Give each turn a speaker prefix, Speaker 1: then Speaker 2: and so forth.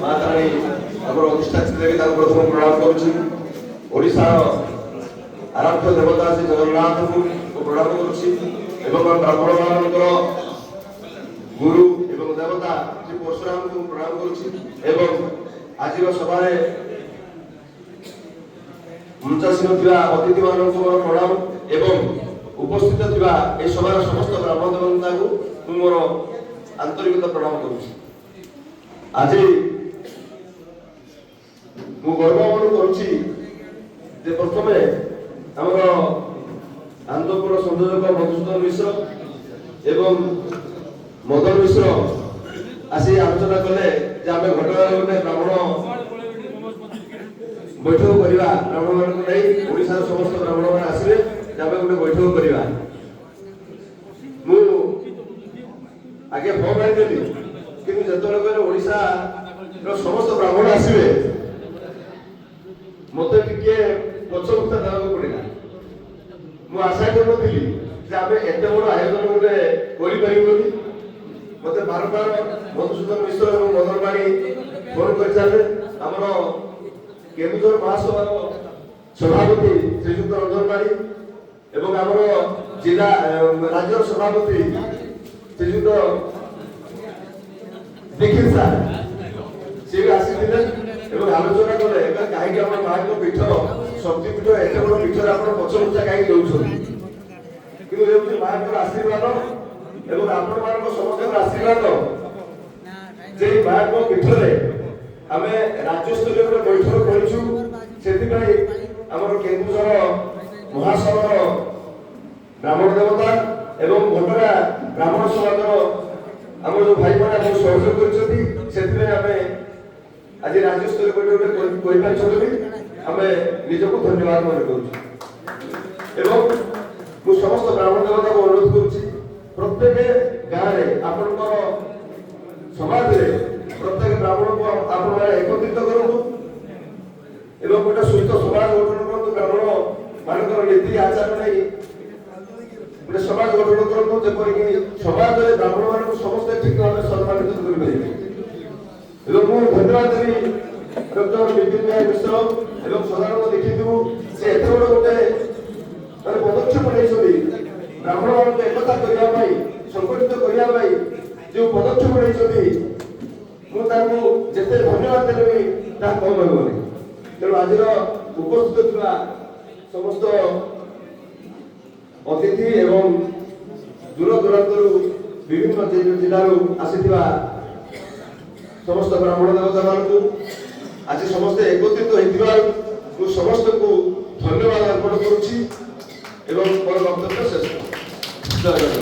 Speaker 1: महाताणी आमर अधिष्ठात्री देवी प्रथम प्रणाम करुच्छी ओडिशार आराध्य देवता श्री जगन्नाथ को प्रणाम करुच्छी ब्राह्मण मानकर गुरु एवं देवता श्री परशुराम को प्रणाम करुच्छी आज सभा मंचासीन अतिथि मान प्रणाम एवं उपस्थित ए सभार समस्त ब्राह्मण देवता को मोर आंतरिकता प्रणाम करुच्छी। आज मु गर्व अनुभव करुच्छी जे प्रथमे आमर आनंदपुर संयोजक मधुसूदन मिश्र एवं मदन मिश्र आसी आलोचना कले जे आम घटना गोटे ब्राह्मण बैठक करवा ब्राह्मण मान नहीं ओडिशार समस्त ब्राह्मण मान आसवे जे आम गोटे बैठक करवा मु आगे फॉर्म आनी किंतु जिते ओडिशा समस्त ब्राह्मण आसवे मत टे पछमुक्ता देवाक पड़ा मुझे आशा करी आम एत बड़ आयोजन गोटे मत बार बार मधुसूदन मिश्र और मदन माणी फोन कर सारे आमर केन्दुझर महासभा सभापति श्रीजुक्त रंजन माणी और आमर जिला राज्य सभापति श्रीजुक्त देखिए सार सी भी आसी आलोचना कले कहीं माँ पीठ शक्तिपीठ एत बड़ पीठ आप पछमुचा कहीं कि माँ आशीर्वाद एवं आपण मान समस्त आशीर्वाद जे माँ पीठ आम राज्यस्तरीय बैठक करूँ से आमर केन्दुझर महासभा ब्राह्मण देवता एवं घटना ब्राह्मण समाज आम जो भाई मैंने सहयोग कर आज राज्य स्तर आम निजक धन्यवाद मन कर समस्त ब्राह्मण देवता को अनुरोध करुच्ची प्रत्येक गाँव में आपण समाज प्रत्येक ब्राह्मण को आप एकत्रित करूँ गोटे सुस्थ समाज गठन करूँ ब्राह्मण मान नीति आचार नहीं गोटे समाज गठन करूँ जपरिक समाज में ब्राह्मण मान समस्त ठीक भाव सम्मानित करें धन्यवाद देवी डॉक्टर विपिन भाई मिश्र एवं साधारण देखिथु से एत बड़ गोटे पदक्षेप नहीं ब्राह्मण मान एकता करने संगठित करने जो पदक्षेप नहीं मुझे धन्यवाद देवी कम होनी तेणु आज उपस्थित समस्त अतिथि एवं दूर दूरांतर विभिन्न जिलू आसीथिबा समस्त ब्राह्मण देवता मान आज समस्ते एकत्रित होइथिबार समस्त को धन्यवाद अर्पण करुछि एवं मोर वक्तव्य शेष।